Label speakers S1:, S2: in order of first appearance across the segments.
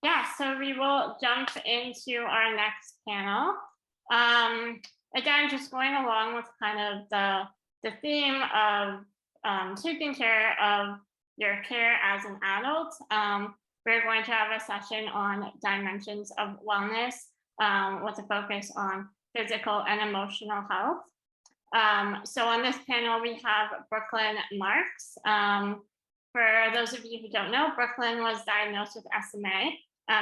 S1: Yeah, so we will jump into our next panel. Again, just going along with kind of the theme of taking care of your care as an adult. We're going to have a session on dimensions of wellness with a focus on physical and emotional health. So on this panel, we have Brooklyn Marx. For those of you who don't know, Brooklyn was diagnosed with SMA.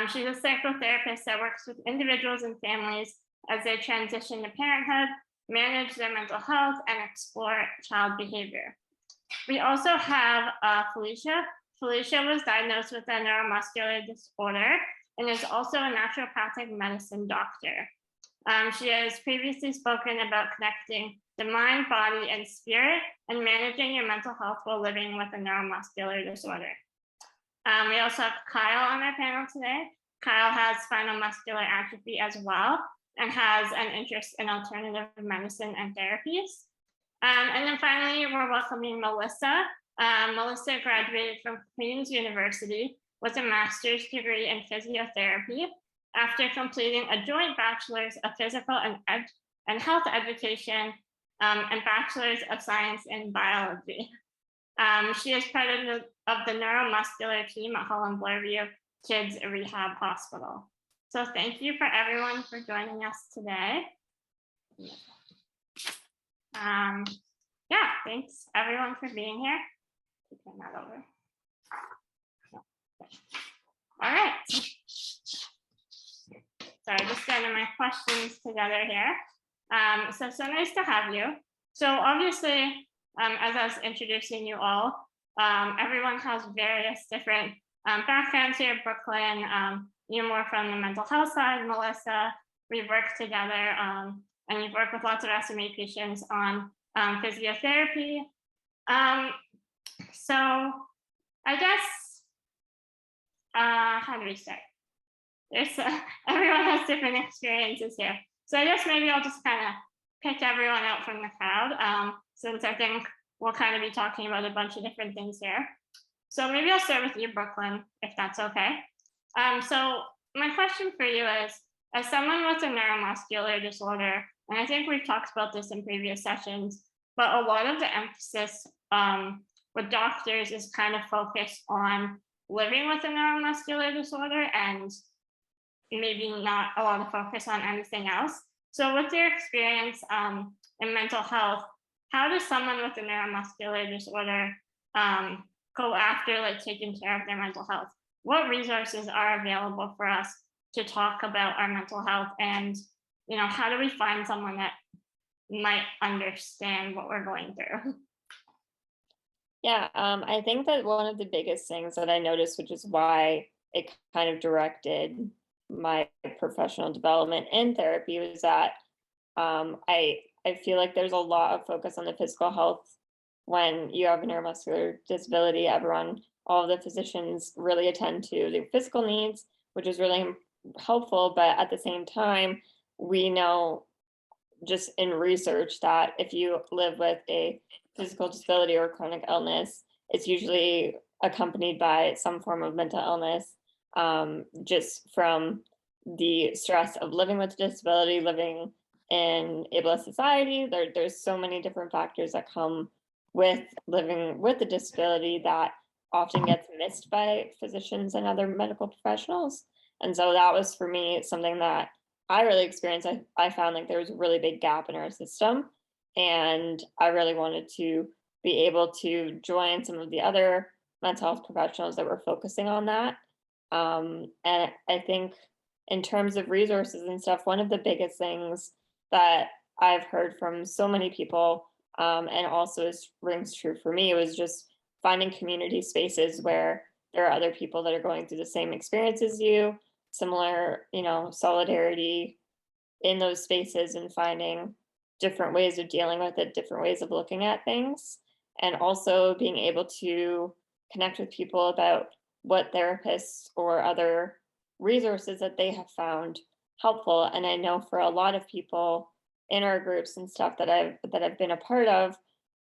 S1: She's a psychotherapist that works with individuals and families as they transition to parenthood, manage their mental health, and explore child behavior. We also have Felicia. Felicia was diagnosed with a neuromuscular disorder and is also a naturopathic medicine doctor. She has previously spoken about connecting the mind, body, and spirit and managing your mental health while living with a neuromuscular disorder. We also have Kyle on our panel today. Kyle has spinal muscular atrophy as well and has an interest in alternative medicine and therapies. And then finally, we're welcoming Melissa. Melissa graduated from Queen's University with a master's degree in physiotherapy after completing a joint bachelor's of physical and health education and bachelor's of science in biology. She is part of the neuromuscular team at Holland Bloorview Kids Rehab Hospital. So thank you for everyone for joining us today. Yeah, thanks everyone for being here. Turn that over. All right. Sorry, just getting my questions together here. So nice to have you. So obviously, as I was introducing you all, everyone has various different backgrounds here. Brooklyn, you're more from the mental health side. Melissa, we've worked together and you've worked with lots of SMA patients on physiotherapy. So I guess, how do we start? Everyone has different experiences here. So I guess maybe I'll just kind of pick everyone out from the crowd, since I think we'll kind of be talking about a bunch of different things here. So maybe I'll start with you, Brooklyn, if that's okay. So my question for you is, as someone with a neuromuscular disorder, and I think we've talked about this in previous sessions, but a lot of the emphasis with doctors is kind of focused on living with a neuromuscular disorder and maybe not a lot of focus on anything else. So with your experience in mental health, how does someone with a neuromuscular disorder go after like taking care of their mental health? What resources are available for us to talk about our mental health? And, you know, how do we find someone that might understand what we're going through?
S2: Yeah, I think that one of the biggest things that I noticed, which is why it kind of directed my professional development in therapy, was that I feel like there's a lot of focus on the physical health when you have a neuromuscular disability. All of the physicians really attend to the physical needs, which is really helpful. But at the same time, we know just in research that if you live with a physical disability or chronic illness, it's usually accompanied by some form of mental illness, just from the stress of living with a disability, living in ableist society. There's so many different factors that come with living with a disability that often gets missed by physicians and other medical professionals. And so that was, for me, something that I really experienced. I found like there was a really big gap in our system, and I really wanted to be able to join some of the other mental health professionals that were focusing on that. And I think in terms of resources and stuff, one of the biggest things that I've heard from so many people, and also rings true for me, was just finding community spaces where there are other people that are going through the same experience as you, similar, solidarity in those spaces, and finding different ways of dealing with it, different ways of looking at things, and also being able to connect with people about what therapists or other resources that they have found helpful. And I know for a lot of people in our groups and stuff that I've been a part of,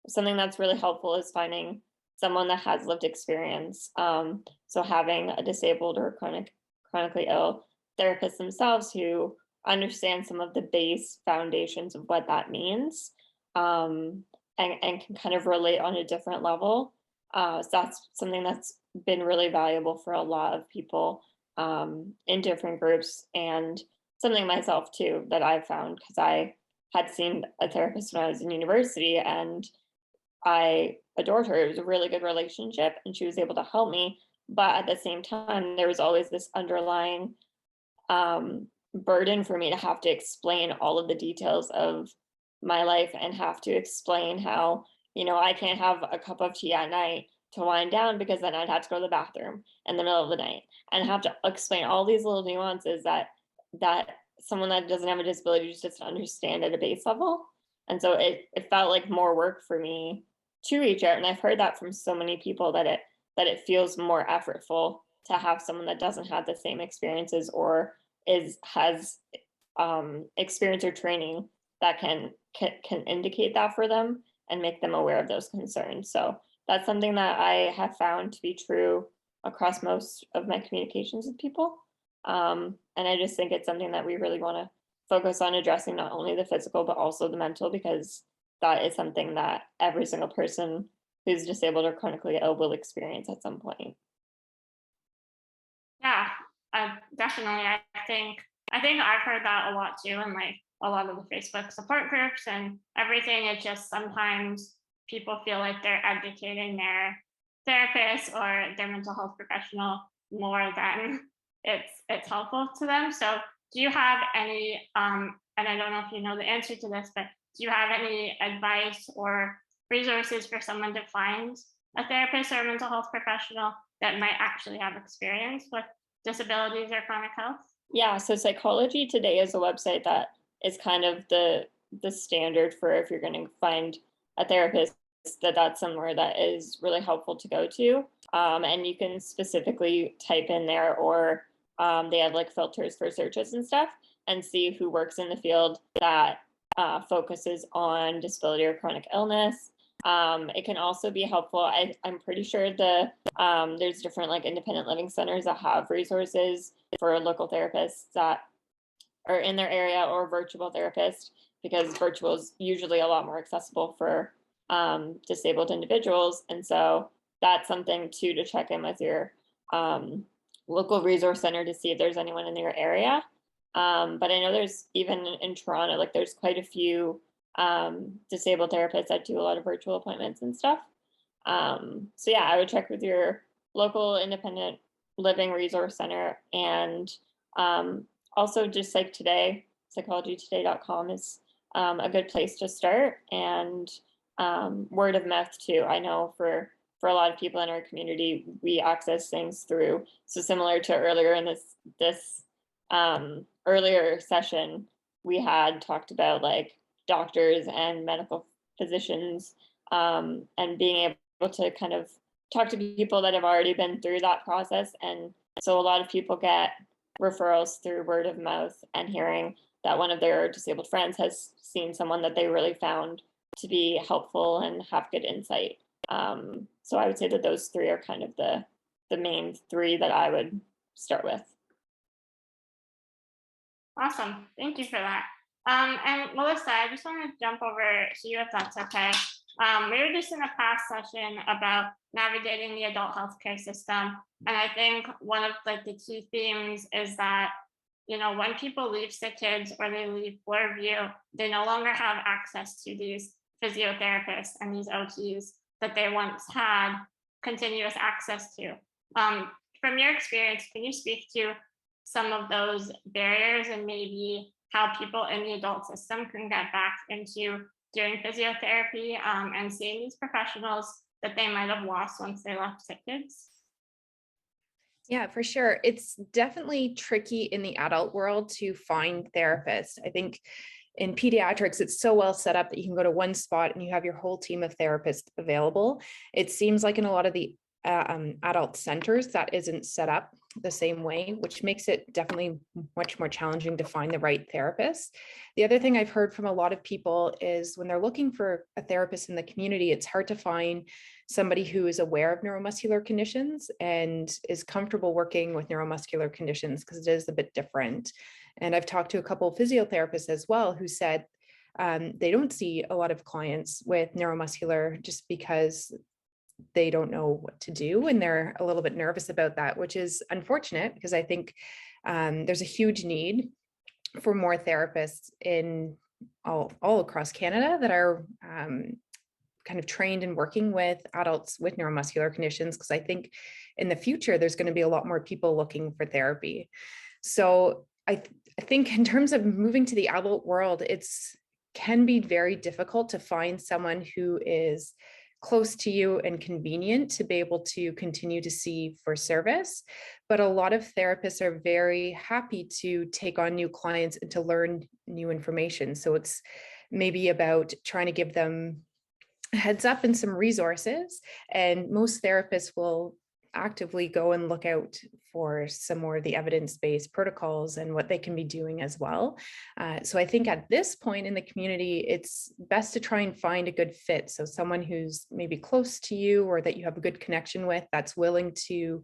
S2: something that's really helpful is finding someone that has lived experience. So having a disabled or chronic chronically ill therapists themselves who understand some of the base foundations of what that means, and can kind of relate on a different level. So that's something that's been really valuable for a lot of people in different groups, and something myself too that I found, because I had seen a therapist when I was in university and I adored her. It was a really good relationship and she was able to help me. But at the same time, there was always this underlying burden for me to have to explain all of the details of my life and have to explain how, I can't have a cup of tea at night to wind down because then I'd have to go to the bathroom in the middle of the night and have to explain all these little nuances that someone that doesn't have a disability just doesn't understand at a base level. And so it felt like more work for me to reach out. And I've heard that from so many people that it feels more effortful to have someone that doesn't have the same experiences or has experience or training that can indicate that for them and make them aware of those concerns. So that's something that I have found to be true across most of my communications with people. And I just think it's something that we really want to focus on addressing, not only the physical, but also the mental, because that is something that every single person who's disabled or chronically ill will experience at some point.
S1: Yeah, definitely. I think I've heard that a lot too, in like a lot of the Facebook support groups and everything. It's just sometimes people feel like they're educating their therapist or their mental health professional more than it's helpful to them. So do you have any and I don't know if you know the answer to this, but do you have any advice or resources for someone to find a therapist or a mental health professional that might actually have experience with disabilities or chronic health?
S2: Yeah, so Psychology Today is a website that is kind of the standard for if you're going to find a therapist, that's somewhere that is really helpful to go to. And you can specifically type in there, or they have like filters for searches and stuff, and see who works in the field that focuses on disability or chronic illness. It can also be helpful. I'm pretty sure there's different like independent living centers that have resources for local therapists that are in their area, or virtual therapists, because virtual is usually a lot more accessible for disabled individuals. And so that's something too to check in with your local resource center to see if there's anyone in your area. But I know there's, even in Toronto, like there's quite a few disabled therapists that do a lot of virtual appointments and stuff. So yeah, I would check with your local independent living resource center. And also just like today, psychologytoday.com is a good place to start. And word of mouth too. I know for a lot of people in our community, we access things through, so similar to earlier in this earlier session, we had talked about like doctors and medical physicians, and being able to kind of talk to people that have already been through that process. And so a lot of people get referrals through word of mouth and hearing that one of their disabled friends has seen someone that they really found to be helpful and have good insight. So I would say that those three are kind of the main three that I would start with.
S1: Awesome. Thank you for that. And Melissa, I just want to jump over to you if that's okay. We were just in a past session about navigating the adult healthcare system. And I think one of like the key themes is that, when people leave Sick Kids or they leave Bloorview, they no longer have access to these physiotherapists and these OTs that they once had continuous access to. From your experience, can you speak to some of those barriers and maybe how people in the adult system can get back into doing physiotherapy and seeing these professionals that they might have lost once they left Sick Kids?
S3: Yeah, for sure. It's definitely tricky in the adult world to find therapists. I think in pediatrics, it's so well set up that you can go to one spot and you have your whole team of therapists available. It seems like in a lot of the adult centers that isn't set up. the same way, which makes it definitely much more challenging to find the right therapist. The other thing I've heard from a lot of people is when they're looking for a therapist in the community, it's hard to find somebody who is aware of neuromuscular conditions and is comfortable working with neuromuscular conditions, because it is a bit different. And I've talked to a couple of physiotherapists as well who said they don't see a lot of clients with neuromuscular just because they don't know what to do, and they're a little bit nervous about that, which is unfortunate, because I think there's a huge need for more therapists in all across Canada that are kind of trained in working with adults with neuromuscular conditions, because I think in the future there's going to be a lot more people looking for therapy. So I think in terms of moving to the adult world, can be very difficult to find someone who is close to you and convenient to be able to continue to see for service. But a lot of therapists are very happy to take on new clients and to learn new information. So it's maybe about trying to give them a heads up and some resources. And most therapists will actively go and look out for some more of the evidence-based protocols and what they can be doing as well. So I think at this point in the community, it's best to try and find a good fit. So someone who's maybe close to you or that you have a good connection with, that's willing to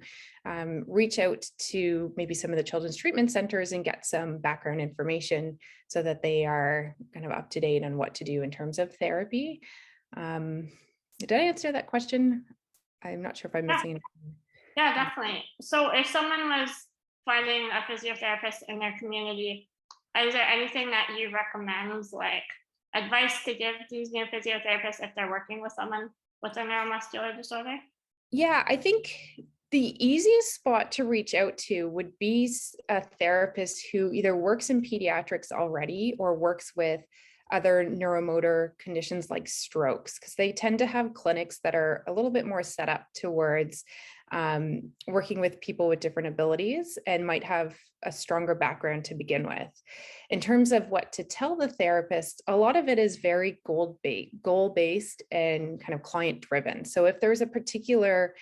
S3: reach out to maybe some of the children's treatment centers and get some background information so that they are kind of up to date on what to do in terms of therapy. Did I answer that question? I'm not sure if I'm missing anything.
S1: Yeah, definitely. So if someone was finding a physiotherapist in their community, is there anything that you recommend, like advice to give these new physiotherapists if they're working with someone with a neuromuscular disorder?
S3: Yeah, I think the easiest spot to reach out to would be a therapist who either works in pediatrics already or works with other neuromotor conditions like strokes, because they tend to have clinics that are a little bit more set up towards working with people with different abilities and might have a stronger background to begin with. In terms of what to tell the therapist, a lot of it is very goal-based and kind of client-driven. So if there's a particular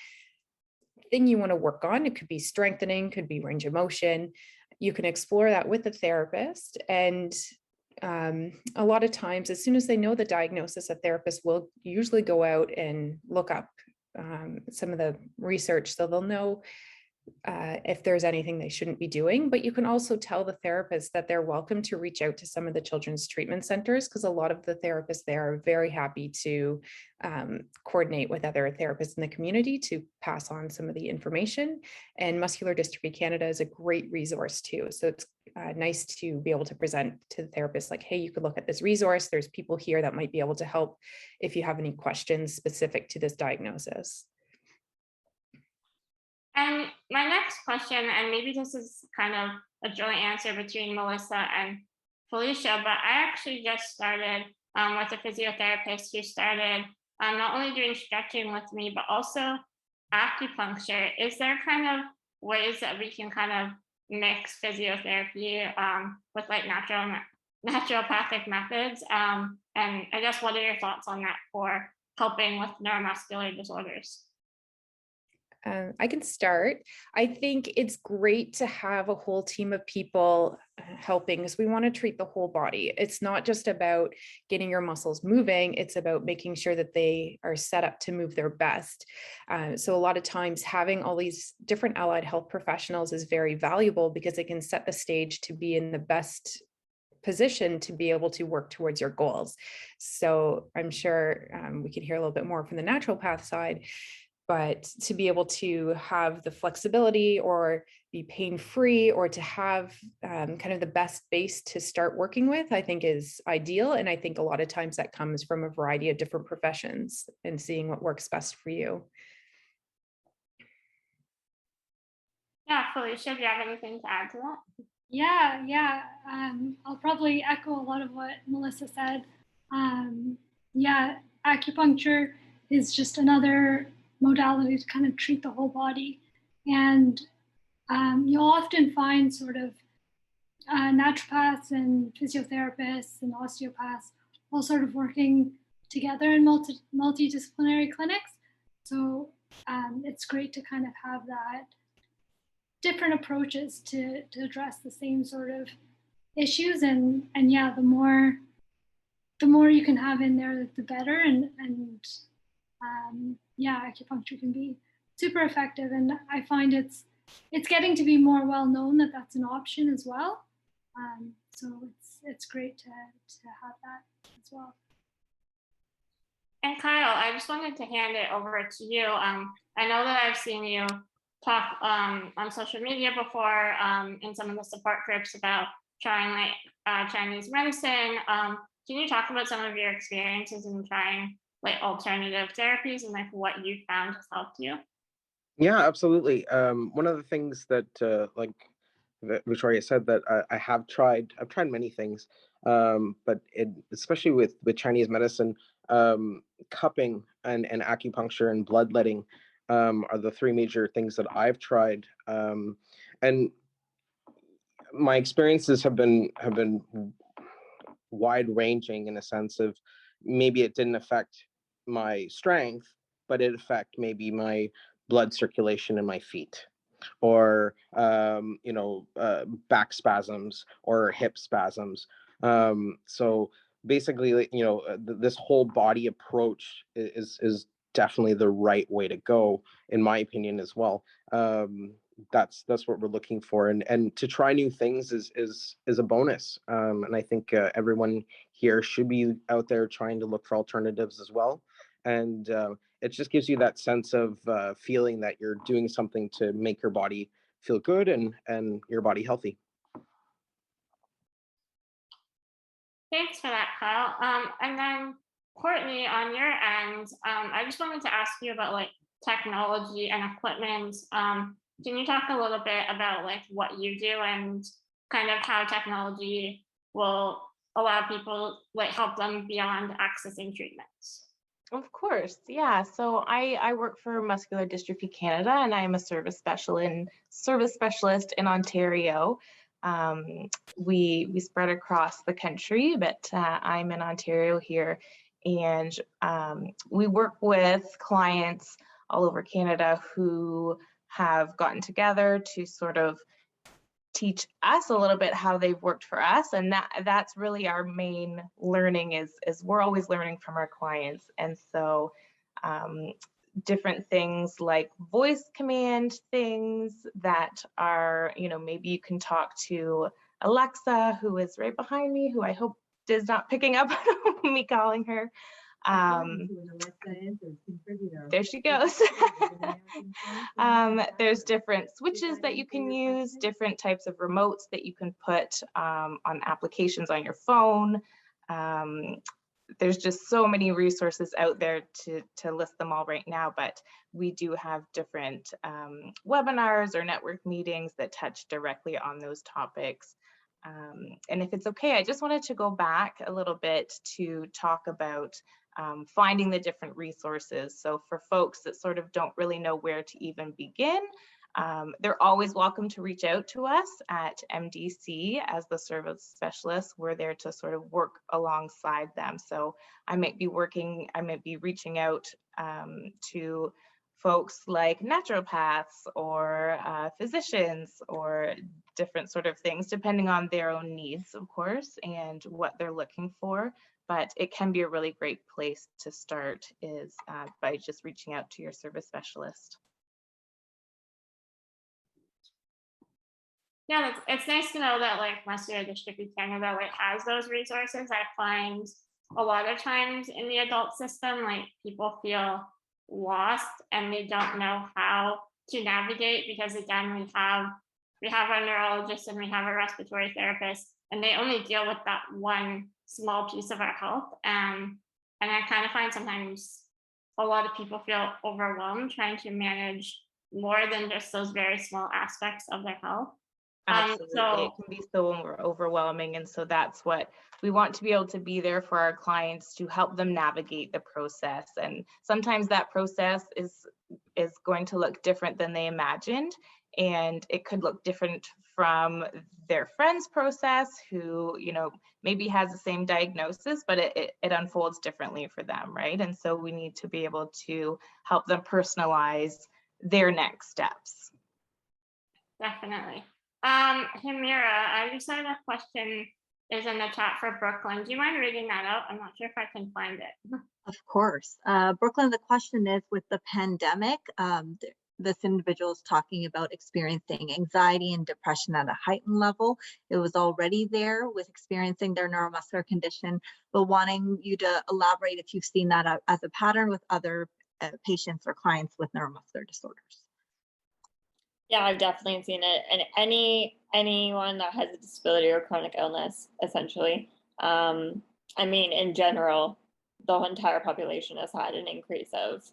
S3: thing you want to work on, it could be strengthening, could be range of motion, you can explore that with the therapist. And a lot of times, as soon as they know the diagnosis, a therapist will usually go out and look up some of the research, so they'll know if there's anything they shouldn't be doing. But you can also tell the therapist that they're welcome to reach out to some of the children's treatment centers, because a lot of the therapists there are very happy to coordinate with other therapists in the community to pass on some of the information. And Muscular Dystrophy Canada is a great resource too. So it's nice to be able to present to the therapist like, hey, you could look at this resource. There's people here that might be able to help if you have any questions specific to this diagnosis.
S1: And my next question, and maybe this is kind of a joint answer between Melissa and Felicia, but I actually just started with a physiotherapist who started not only doing stretching with me, but also acupuncture. Is there kind of ways that we can kind of mix physiotherapy with like naturopathic methods? And I guess, what are your thoughts on that for helping with neuromuscular disorders?
S3: I can start. I think it's great to have a whole team of people helping, because we want to treat the whole body. It's not just about getting your muscles moving, it's about making sure that they are set up to move their best. So a lot of times having all these different allied health professionals is very valuable, because it can set the stage to be in the best position to be able to work towards your goals. So I'm sure we could hear a little bit more from the naturopath side. But to be able to have the flexibility or be pain-free, or to have kind of the best base to start working with, I think is ideal. And I think a lot of times that comes from a variety of different professions and seeing what works best for you.
S1: Yeah, Felicia, do you have anything to add to that?
S4: Yeah. I'll probably echo a lot of what Melissa said. Acupuncture is just another modality to kind of treat the whole body. And you'll often find sort of naturopaths and physiotherapists and osteopaths all sort of working together in multidisciplinary clinics. So it's great to kind of have that different approaches to address the same sort of issues. And yeah, the more you can have in there, the better. And yeah, acupuncture can be super effective. And I find it's getting to be more well known that that's an option as well. So it's great to have that as well.
S1: And Kyle, I just wanted to hand it over to you. I know that I've seen you talk on social media before in some of the support groups about trying like Chinese medicine. Can you talk about some of your experiences in trying like alternative therapies and like what you found has helped you?
S5: Yeah, absolutely. One of the things that like Victoria said that I've tried many things, but especially with Chinese medicine, cupping and acupuncture and bloodletting are the three major things that I've tried. And my experiences have been wide ranging in a sense of maybe it didn't affect my strength, but it affect maybe my blood circulation in my feet, or back spasms or hip spasms. So basically, this whole body approach is definitely the right way to go, in my opinion, as well. That's what we're looking for, and to try new things is a bonus. And I think everyone here should be out there trying to look for alternatives as well. And it just gives you that sense of feeling that you're doing something to make your body feel good and your body healthy.
S1: Thanks for that, Kyle. And then Courtney, on your end, I just wanted to ask you about like technology and equipment. Can you talk a little bit about like what you do and kind of how technology will allow people, like help them beyond accessing treatments?
S6: Of course, yeah. So I work for Muscular Dystrophy Canada, and I am a service specialist in Ontario. We spread across the country, but I'm in Ontario here, and we work with clients all over Canada who have gotten together to sort of teach us a little bit how they've worked for us, and that's really our main learning is we're always learning from our clients. And so different things like voice command things that are, maybe you can talk to Alexa, who is right behind me, who I hope is not picking up me calling her. There she goes. There's different switches that you can use, different types of remotes that you can put on applications on your phone. There's just so many resources out there to list them all right now, but we do have different webinars or network meetings that touch directly on those topics. And if it's okay, I just wanted to go back a little bit to talk about finding the different resources. So for folks that sort of don't really know where to even begin, they're always welcome to reach out to us at MDC as the service specialist. We're there to sort of work alongside them. So I might be reaching out to folks like naturopaths or physicians or different sort of things, depending on their own needs, of course, and what they're looking for. But it can be a really great place to start is by just reaching out to your service specialist.
S1: Yeah, it's nice to know that like Muscular Dystrophy Canada like has those resources. I find a lot of times in the adult system, like people feel lost and they don't know how to navigate, because again, we have our neurologist and we have a respiratory therapist, and they only deal with that one small piece of our health. And I kind of find sometimes a lot of people feel overwhelmed trying to manage more than just those very small aspects of their health.
S6: Absolutely, it can be so overwhelming, and so that's what we want to be able to be there for our clients to help them navigate the process. And sometimes that process is going to look different than they imagined, and it could look different from their friend's process who maybe has the same diagnosis, but it unfolds differently for them, right? And so we need to be able to help them personalize their next steps.
S1: Definitely. Hamira, I just had a question is in the chat for Brooklyn. Do you mind reading that out? I'm not sure if I can find it.
S7: Of course. Brooklyn, the question is, with the pandemic, this individual is talking about experiencing anxiety and depression at a heightened level. It was already there with experiencing their neuromuscular condition, but wanting you to elaborate if you've seen that as a pattern with other patients or clients with neuromuscular disorders.
S2: Yeah, I've definitely seen it. And anyone that has a disability or chronic illness, essentially. I mean, in general, the entire population has had an increase of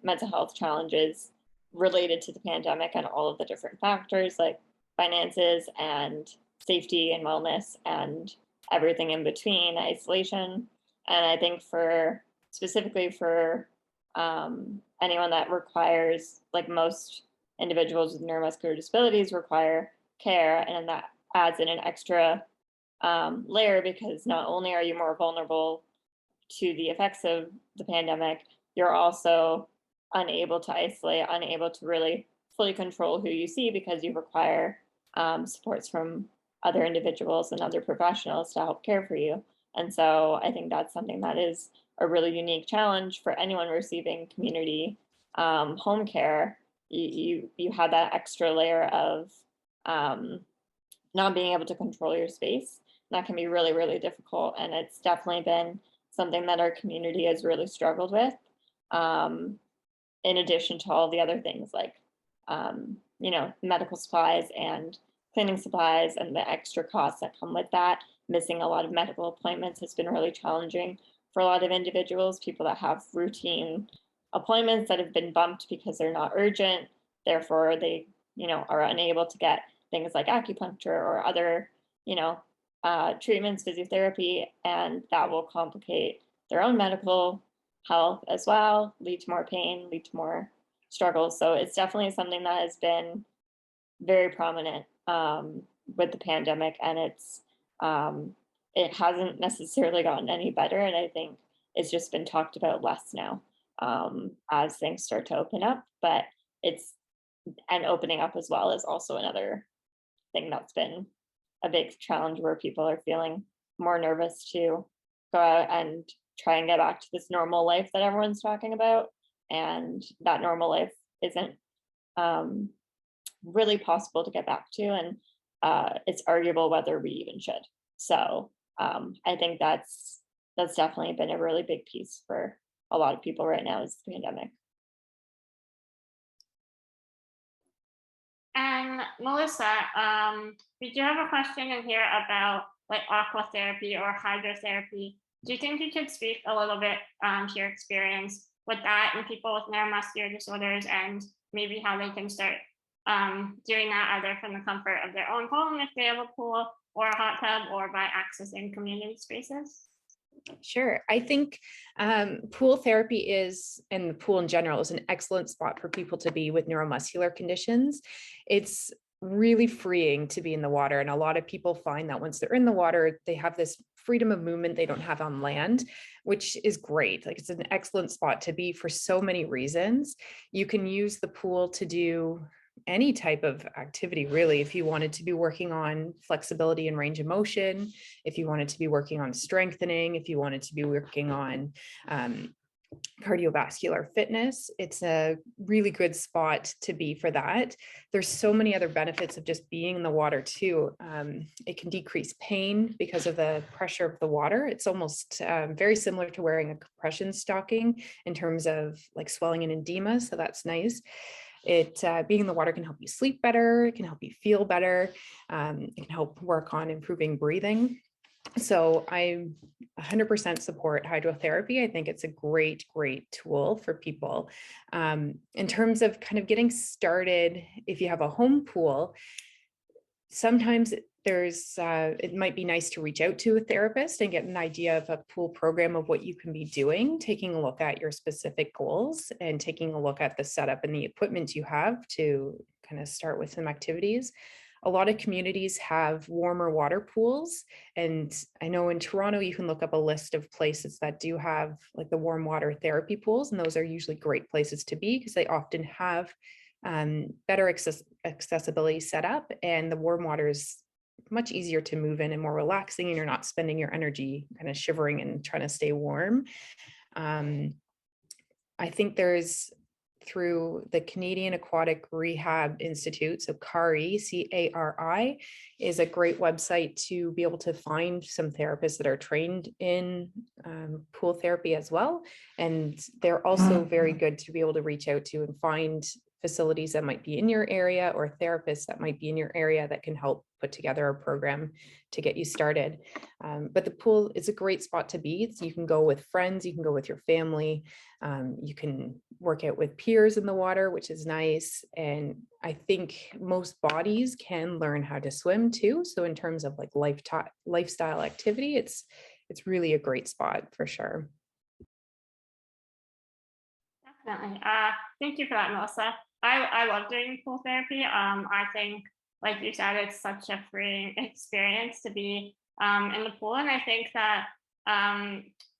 S2: mental health challenges related to the pandemic and all of the different factors like finances and safety and wellness and everything in between, isolation. And I think specifically for anyone that requires, like most individuals with neuromuscular disabilities require care, and that adds in an extra layer, because not only are you more vulnerable to the effects of the pandemic, you're also unable to isolate, unable to really fully control who you see, because you require supports from other individuals and other professionals to help care for you. And so I think that's something that is a really unique challenge for anyone receiving community home care. You have that extra layer of not being able to control your space. That can be really, really difficult. And it's definitely been something that our community has really struggled with, in addition to all the other things like, medical supplies and cleaning supplies and the extra costs that come with that. Missing a lot of medical appointments has been really challenging for a lot of individuals, people that have routine appointments that have been bumped because they're not urgent. Therefore, they, are unable to get things like acupuncture or other, treatments, physiotherapy, and that will complicate their own medical health as well, lead to more pain, lead to more struggles. So it's definitely something that has been very prominent with the pandemic, and it hasn't necessarily gotten any better. And I think it's just been talked about less now as things start to open up. But opening up as well is also another thing that's been a big challenge, where people are feeling more nervous to go out and try and get back to this normal life that everyone's talking about. And that normal life isn't really possible to get back to. And it's arguable whether we even should. So I think that's definitely been a really big piece for a lot of people right now, is the pandemic.
S1: And Melissa, we do have a question in here about like aqua therapy or hydrotherapy. Do you think you could speak a little bit to your experience with that and people with neuromuscular disorders, and maybe how they can start doing that either from the comfort of their own home if they have a pool or a hot tub, or by accessing community spaces?
S3: Sure. I think pool therapy and the pool in general is an excellent spot for people to be with neuromuscular conditions. It's really freeing to be in the water. And a lot of people find that once they're in the water, they have this freedom of movement they don't have on land, which is great. Like, it's an excellent spot to be for so many reasons. You can use the pool to do any type of activity, really. If you wanted to be working on flexibility and range of motion, if you wanted to be working on strengthening, if you wanted to be working on cardiovascular fitness, it's a really good spot to be for that. There's so many other benefits of just being in the water too. It can decrease pain because of the pressure of the water. It's almost very similar to wearing a compression stocking in terms of like swelling and edema. So that's nice. Being in the water can help you sleep better. It can help you feel better. It can help work on improving breathing. So I 100% support hydrotherapy. I think it's a great, great tool for people. In terms of kind of getting started, if you have a home pool, sometimes it might be nice to reach out to a therapist and get an idea of a pool program of what you can be doing, taking a look at your specific goals and taking a look at the setup and the equipment you have to kind of start with some activities. A lot of communities have warmer water pools. And I know in Toronto, you can look up a list of places that do have like the warm water therapy pools. And those are usually great places to be because they often have better accessibility set up, and the warm water is much easier to move in and more relaxing, and you're not spending your energy kind of shivering and trying to stay warm. I think there's, through the Canadian Aquatic Rehab Institute, so CARI, CARI, is a great website to be able to find some therapists that are trained in pool therapy as well. And they're also very good to be able to reach out to and find facilities that might be in your area or therapists that might be in your area that can help put together a program to get you started. But the pool is a great spot to be. So you can go with friends, you can go with your family, you can work out with peers in the water, which is nice. And I think most bodies can learn how to swim too. So in terms of like lifestyle activity, it's really a great spot for sure.
S1: Definitely. Thank you for that, Melissa. I love doing pool therapy. I think, like you said, it's such a freeing experience to be in the pool. And I think that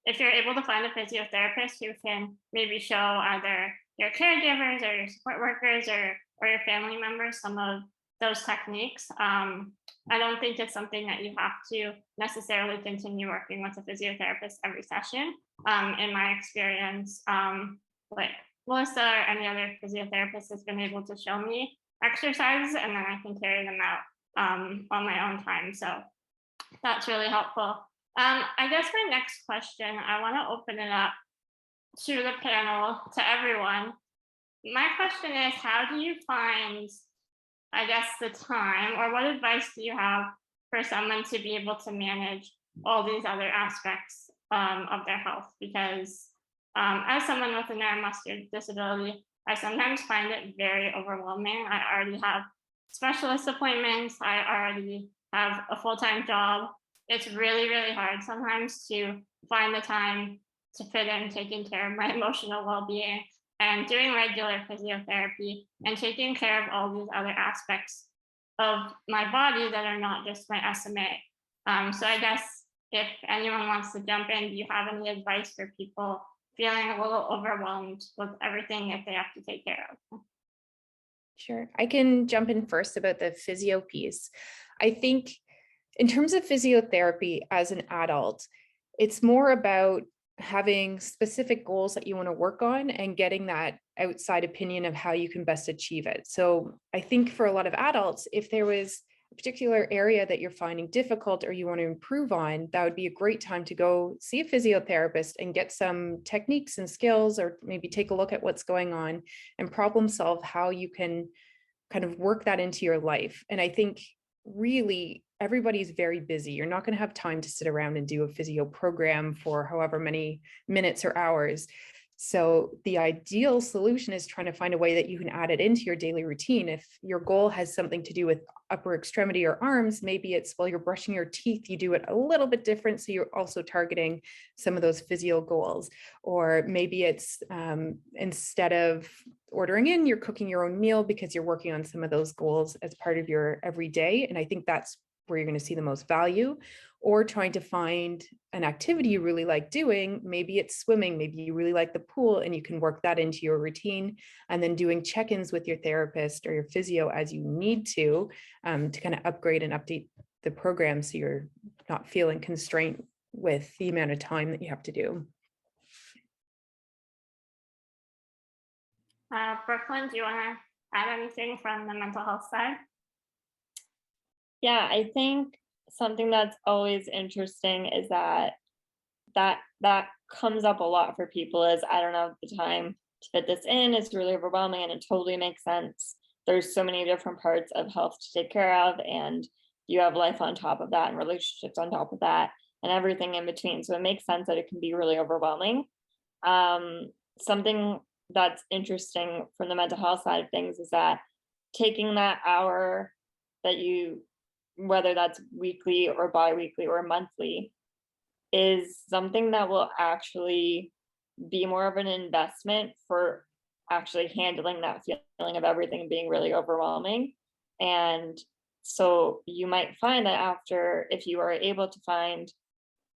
S1: if you're able to find a physiotherapist who can maybe show either your caregivers or your support workers or your family members some of those techniques, I don't think it's something that you have to necessarily continue working with a physiotherapist every session. In my experience, like Melissa or any other physiotherapist has been able to show me exercises, and then I can carry them out on my own time. So that's really helpful. I guess my next question, I want to open it up to the panel, to everyone. My question is, how do you find, I guess, the time, or what advice do you have for someone to be able to manage all these other aspects of their health? Because as someone with a neuromuscular disability, I sometimes find it very overwhelming. I already have specialist appointments. I already have a full-time job. It's really, really hard sometimes to find the time to fit in taking care of my emotional well-being and doing regular physiotherapy and taking care of all these other aspects of my body that are not just my SMA. So I guess if anyone wants to jump in, do you have any advice for people feeling a little overwhelmed with everything that they have to take care of?
S3: Sure. I can jump in first about the physio piece. I think in terms of physiotherapy as an adult, it's more about having specific goals that you want to work on and getting that outside opinion of how you can best achieve it. So I think for a lot of adults, if there was a particular area that you're finding difficult or you want to improve on, that would be a great time to go see a physiotherapist and get some techniques and skills, or maybe take a look at what's going on and problem solve how you can kind of work that into your life. And I think really everybody's very busy. You're not going to have time to sit around and do a physio program for however many minutes or hours. So the ideal solution is trying to find a way that you can add it into your daily routine. If your goal has something to do with upper extremity or arms, maybe it's while you're brushing your teeth, you do it a little bit different, so you're also targeting some of those physio goals. Or maybe it's instead of ordering in, you're cooking your own meal because you're working on some of those goals as part of your everyday. And I think that's where you're going to see the most value. Or trying to find an activity you really like doing. Maybe it's swimming, maybe you really like the pool and you can work that into your routine, and then doing check-ins with your therapist or your physio as you need to kind of upgrade and update the program so you're not feeling constrained with the amount of time that you have to do.
S1: Brooklyn, do you want to add anything from the mental health side?
S2: Yeah, I think something that's always interesting is that comes up a lot for people is, I don't have the time to fit this in. It's really overwhelming, and it totally makes sense. There's so many different parts of health to take care of, and you have life on top of that and relationships on top of that and everything in between. So it makes sense that it can be really overwhelming. Something that's interesting from the mental health side of things is that taking that hour that you, whether that's weekly or bi-weekly or monthly, is something that will actually be more of an investment for actually handling that feeling of everything being really overwhelming. And so you might find that after, if you are able to find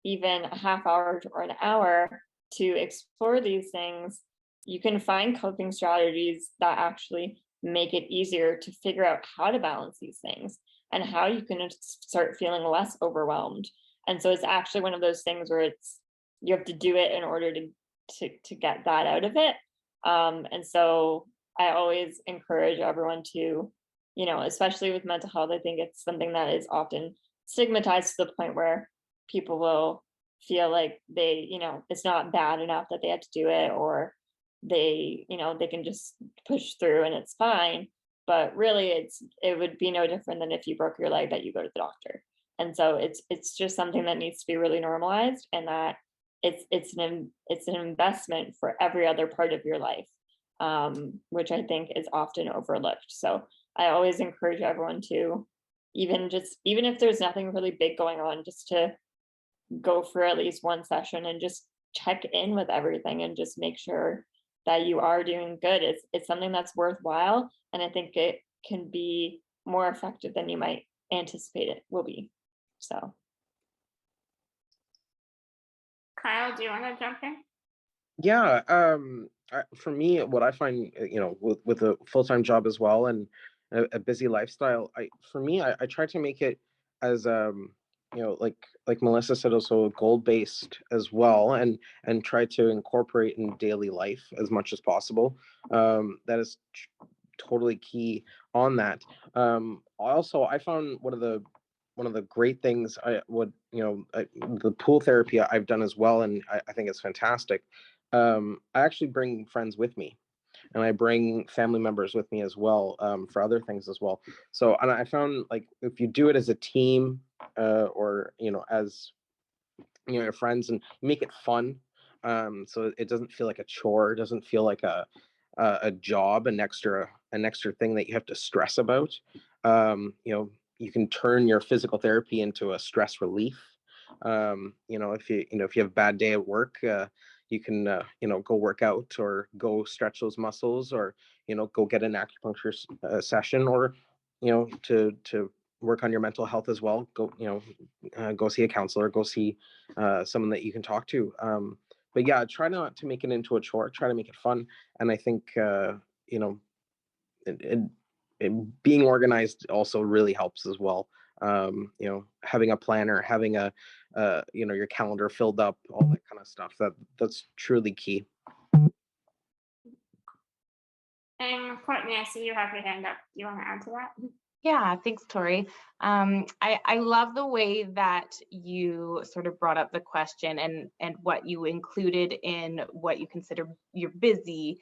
S2: even a half hour or an hour to explore these things, you can find coping strategies that actually make it easier to figure out how to balance these things and how you can start feeling less overwhelmed. And so it's actually one of those things where you have to do it in order to get that out of it. And so I always encourage everyone to, especially with mental health, I think it's something that is often stigmatized to the point where people will feel like it's not bad enough that they have to do it, or they can just push through and it's fine. But really it would be no different than if you broke your leg that you go to the doctor. And so it's just something that needs to be really normalized, and that it's an investment for every other part of your life, which I think is often overlooked. So I always encourage everyone to, even if there's nothing really big going on, just to go for at least one session and just check in with everything and just make sure that you are doing good. It's something that's worthwhile, and I think it can be more effective than you might anticipate it will be. So
S1: Kyle, do you want to jump in?
S5: Yeah, for me, what I find, with a full-time job as well and a busy lifestyle, I try to make it as like Melissa said, also goal-based as well, and try to incorporate in daily life as much as possible. That is totally key on that. Also, I found one of the great things the pool therapy I've done as well, and I think it's fantastic. I actually bring friends with me, and I bring family members with me as well, for other things as well. So, and I found, like, if you do it as a team, or as your friends, and make it fun, so it doesn't feel like a chore, it doesn't feel like a job, an extra thing that you have to stress about. You can turn your physical therapy into a stress relief. If you have a bad day at work, you can go work out, or go stretch those muscles, or go get an acupuncture session, or to work on your mental health as well. Go see a counselor, go see someone that you can talk to. But yeah, try not to make it into a chore, try to make it fun. And I think being organized also really helps as well. Having a planner, having your calendar filled up, all that kind of stuff, that's truly key.
S1: And Courtney, I see you have your hand up. Do you want to add to that?
S6: Yeah, thanks, Tori. I love the way that you sort of brought up the question and what you included in what you consider your busy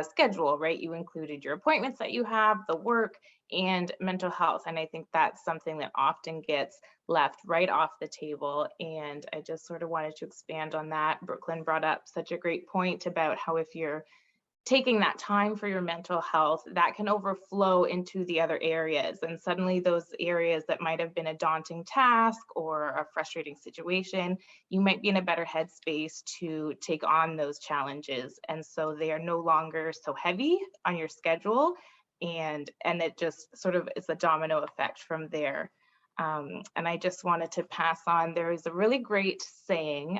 S6: schedule, right? You included your appointments that you have, the work, and mental health. And I think that's something that often gets left right off the table. And I just sort of wanted to expand on that. Brooklyn brought up such a great point about how if you're taking that time for your mental health, that can overflow into the other areas. And suddenly those areas that might have been a daunting task or a frustrating situation, you might be in a better headspace to take on those challenges. And so they are no longer so heavy on your schedule. And it just sort of is a domino effect from there. And I just wanted to pass on, there is a really great saying.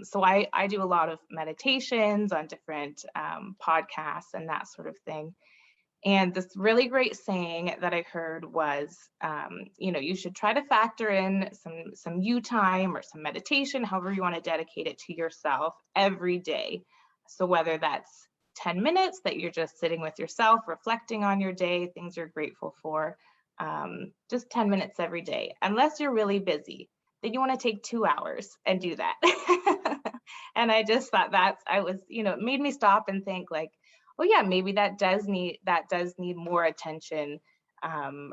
S6: So I do a lot of meditations on different podcasts and that sort of thing. And this really great saying that I heard was, you should try to factor in some you time or some meditation, however you want to dedicate it to yourself every day. So whether that's 10 minutes that you're just sitting with yourself, reflecting on your day, things you're grateful for, just 10 minutes every day. Unless you're really busy, then you want to take 2 hours and do that. And I just thought it made me stop and think, like, oh yeah, maybe that does need more attention,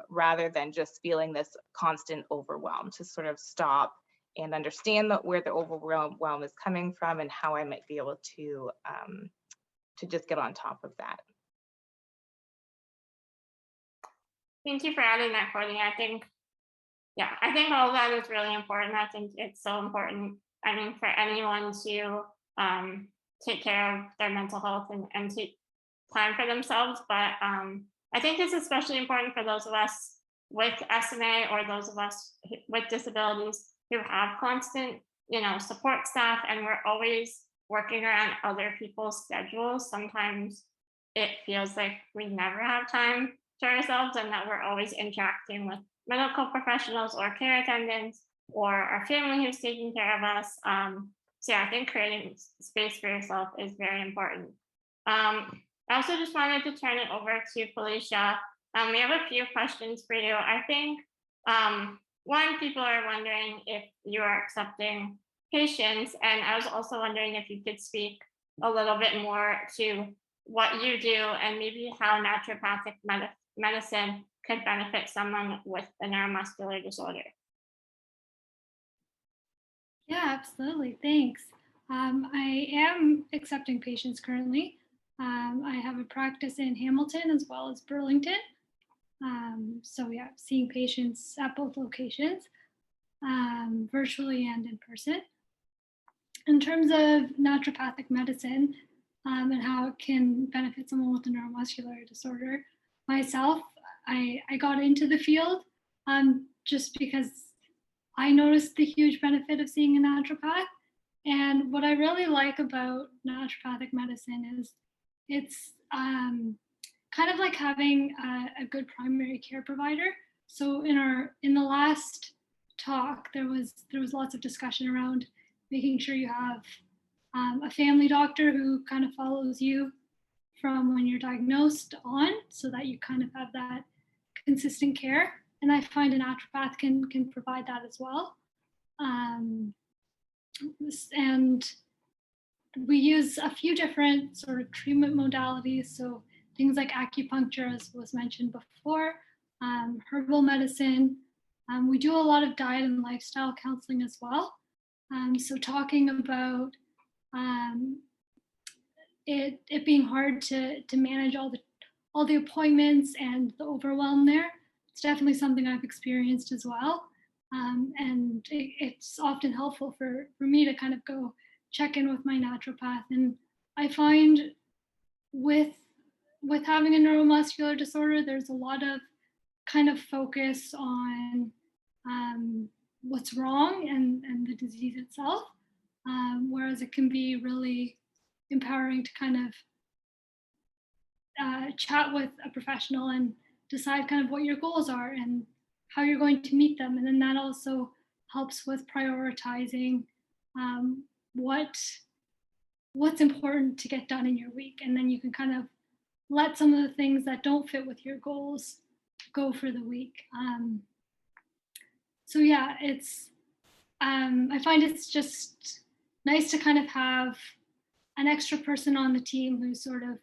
S6: rather than just feeling this constant overwhelm, to sort of stop and understand where the overwhelm is coming from and how I might be able to just get on top of that.
S1: Thank you for adding that, Courtney. I think all of that is really important. I think it's so important, for anyone to take care of their mental health and take time for themselves. But I think it's especially important for those of us with SMA, or those of us with disabilities who have constant, support staff, and we're always working around other people's schedules. Sometimes it feels like we never have time to ourselves and that we're always interacting with medical professionals or care attendants or our family who's taking care of us. So yeah, I think creating space for yourself is very important. I also just wanted to turn it over to Felicia. We have a few questions for you. I think one, people are wondering if you are accepting patients, and I was also wondering if you could speak a little bit more to what you do and maybe how naturopathic medicine could benefit someone with a neuromuscular disorder.
S4: Yeah, absolutely. Thanks. I am accepting patients currently. I have a practice in Hamilton as well as Burlington. So yeah, seeing patients at both locations, virtually and in person. In terms of naturopathic medicine and how it can benefit someone with a neuromuscular disorder, myself, I got into the field just because I noticed the huge benefit of seeing a naturopath. And what I really like about naturopathic medicine is it's kind of like having a good primary care provider. So in the last talk, there was lots of discussion around making sure you have a family doctor who kind of follows you from when you're diagnosed on, so that you kind of have that consistent care. And I find a naturopath can provide that as well. And we use a few different sort of treatment modalities. So things like acupuncture, as was mentioned before, herbal medicine. We do a lot of diet and lifestyle counseling as well. So talking about it being hard to manage all the appointments and the overwhelm there, it's definitely something I've experienced as well. And it's often helpful for me to kind of go check in with my naturopath. And I find with having a neuromuscular disorder, there's a lot of kind of focus on what's wrong and the disease itself, whereas it can be really empowering to kind of chat with a professional and decide kind of what your goals are and how you're going to meet them. And then that also helps with prioritizing what's important to get done in your week. And then you can kind of let some of the things that don't fit with your goals go for the week. So yeah, it's I find it's just nice to kind of have an extra person on the team who sort of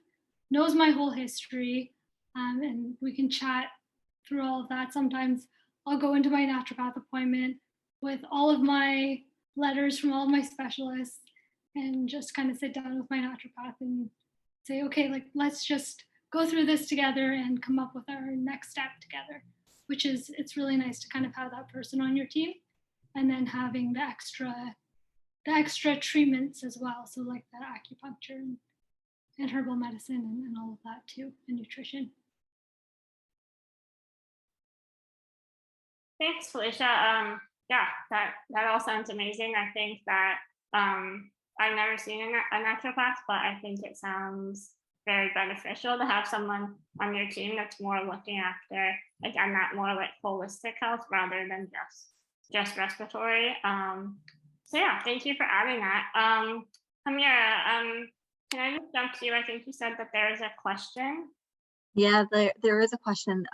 S4: knows my whole history, and we can chat through all of that. Sometimes I'll go into my naturopath appointment with all of my letters from all of my specialists and just kind of sit down with my naturopath and say, okay, like, let's just go through this together and come up with our next step together, which is, it's really nice to kind of have that person on your team, and then having the extra treatments as well. So like the acupuncture and herbal medicine and all of that too, and nutrition.
S1: Thanks, Felicia. Yeah, that all sounds amazing. I think that I've never seen a naturopath, but I think it sounds very beneficial to have someone on your team that's more looking after, again, that more like holistic health rather than just respiratory. So yeah, thank you for adding that. Amira, can I just jump to you? I think you said that there is a question.
S7: Yeah, there is a question.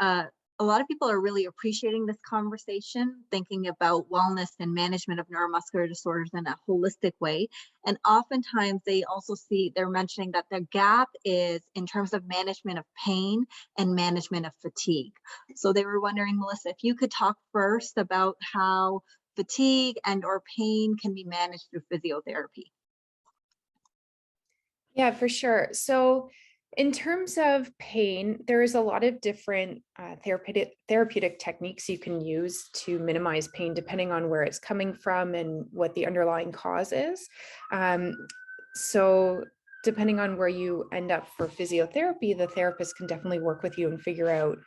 S7: A lot of people are really appreciating this conversation, thinking about wellness and management of neuromuscular disorders in a holistic way. And oftentimes they also they're mentioning that the gap is in terms of management of pain and management of fatigue. So they were wondering, Melissa, if you could talk first about how fatigue and or pain can be managed through physiotherapy.
S3: Yeah, for sure. So in terms of pain, there is a lot of different therapeutic techniques you can use to minimize pain, depending on where it's coming from and what the underlying cause is. So depending on where you end up for physiotherapy, the therapist can definitely work with you and figure out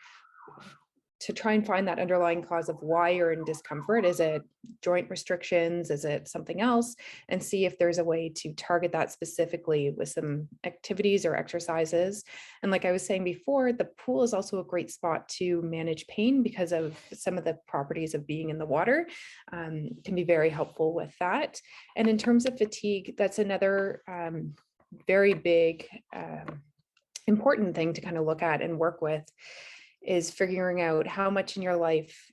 S3: to try and find that underlying cause of why you're in discomfort. Is it joint restrictions? Is it something else? And see if there's a way to target that specifically with some activities or exercises. And like I was saying before, the pool is also a great spot to manage pain because of some of the properties of being in the water. Can be very helpful with that. And in terms of fatigue, that's another very big, important thing to kind of look at and work with, is figuring out how much in your life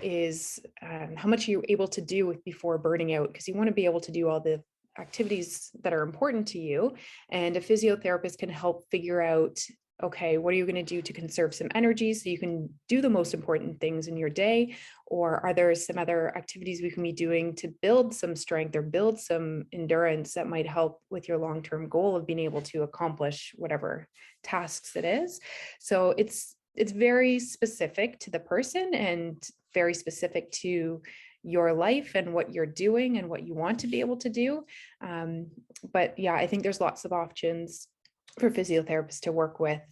S3: is, how much you're able to do before burning out, because you want to be able to do all the activities that are important to you. And a physiotherapist can help figure out, okay, what are you going to do to conserve some energy so you can do the most important things in your day? Or are there some other activities we can be doing to build some strength or build some endurance that might help with your long-term goal of being able to accomplish whatever tasks it is? So it's very specific to the person and very specific to your life and what you're doing and what you want to be able to do. But yeah, I think there's lots of options for physiotherapists to work with,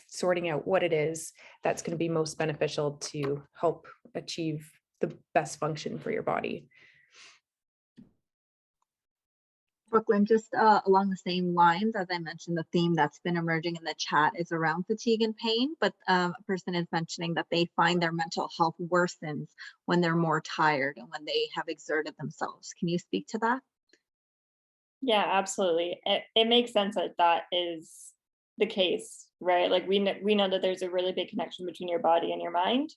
S3: sorting out what it is that's going to be most beneficial to help achieve the best function for your body.
S7: Brooklyn, just along the same lines, as I mentioned, the theme that's been emerging in the chat is around fatigue and pain, but a person is mentioning that they find their mental health worsens when they're more tired and when they have exerted themselves. Can you speak to that?
S2: Yeah, absolutely. It makes sense that that is the case, right? Like we know that there's a really big connection between your body and your mind.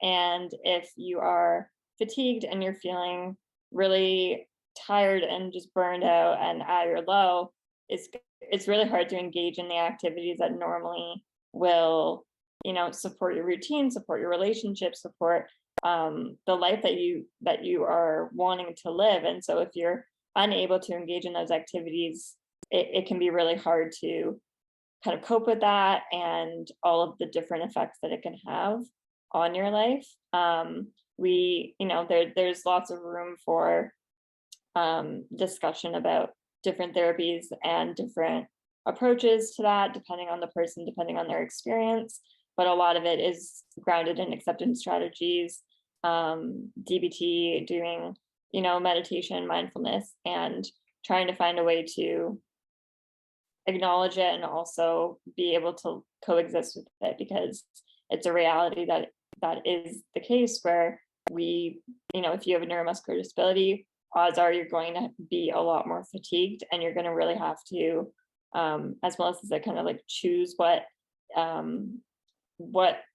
S2: And if you are fatigued and you're feeling really tired and just burned out and at your low, it's really hard to engage in the activities that normally will, support your routine, support your relationship, support the life that you are wanting to live. And so if you're unable to engage in those activities, it can be really hard to kind of cope with that and all of the different effects that it can have on your life. There's lots of room for discussion about different therapies and different approaches to that, depending on the person, depending on their experience. But a lot of it is grounded in acceptance strategies, DBT, doing meditation, mindfulness, and trying to find a way to acknowledge it and also be able to coexist with it, because it's a reality that is the case where if you have a neuromuscular disability, odds are you're going to be a lot more fatigued, and you're going to really have to, as Melissa said, kind of like choose what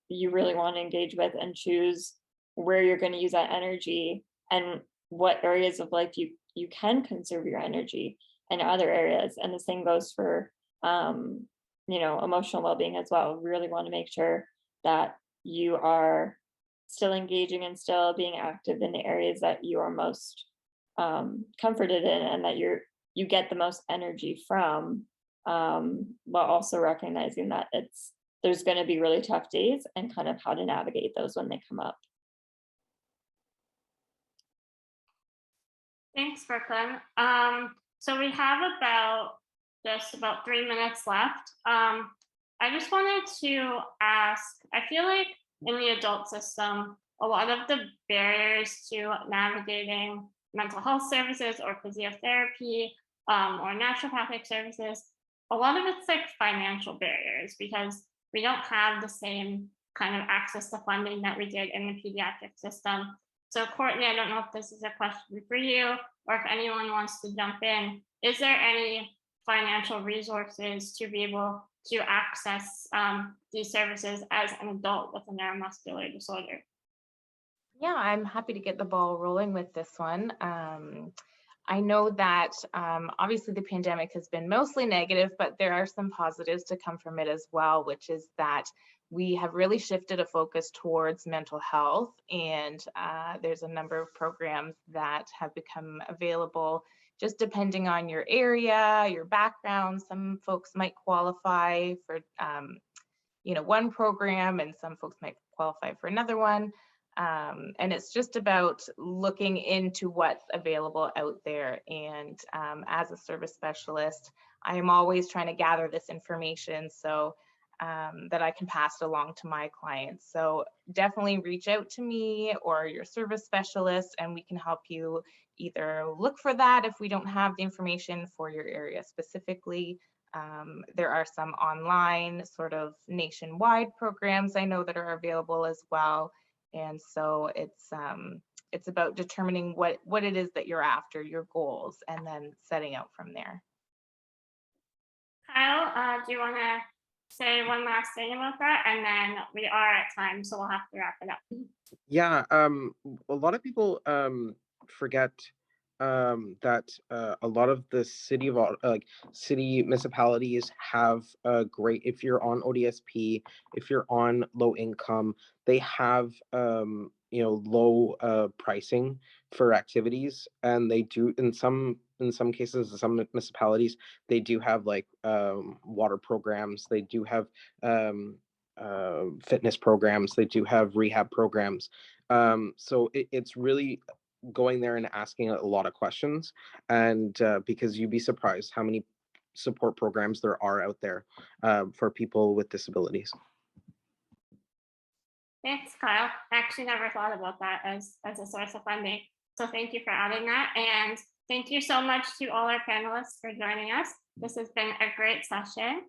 S2: you really want to engage with and choose where you're going to use that energy and what areas of life you can conserve your energy and other areas. And the same goes for emotional well-being as well. We really want to make sure that you are still engaging and still being active in the areas that you are most comforted in and that you get the most energy from, while also recognizing that there's going to be really tough days and kind of how to navigate those when they come up.
S1: Thanks, Brooklyn. So we have about 3 minutes left. I just wanted to ask, I feel like in the adult system, a lot of the barriers to navigating mental health services or physiotherapy or naturopathic services, a lot of it's like financial barriers, because we don't have the same kind of access to funding that we did in the pediatric system. So Courtney, I don't know if this is a question for you or if anyone wants to jump in. Is there any financial resources to be able to access these services as an adult with a neuromuscular disorder?
S6: Yeah, I'm happy to get the ball rolling with this one. I know that obviously the pandemic has been mostly negative, but there are some positives to come from it as well, which is that we have really shifted a focus towards mental health, and there's a number of programs that have become available just depending on your area, your background. Some folks might qualify for one program, and some folks might qualify for another one. And it's just about looking into what's available out there. And as a service specialist, I am always trying to gather this information. So that I can pass along to my clients. So definitely reach out to me or your service specialist, and we can help you either look for that if we don't have the information for your area specifically. There are some online sort of nationwide programs I know that are available as well. And so it's about determining what it is that you're after, your goals, and then setting out from there.
S1: Kyle, do you want to say one last thing about that? And then we are at time, so we'll have to wrap it up.
S5: Yeah, a lot of people forget that a lot of the city municipalities have a great, if you're on ODSP, if you're on low income, they have low pricing for activities, and they do in some cases, in some municipalities, they do have like water programs, they do have fitness programs, they do have rehab programs. So it's really going there and asking a lot of questions, and because you'd be surprised how many support programs there are out there for people with disabilities.
S1: Thanks, Kyle. I actually never thought about that as a source of funding. So thank you for adding that. And thank you so much to all our panelists for joining us. This has been a great session.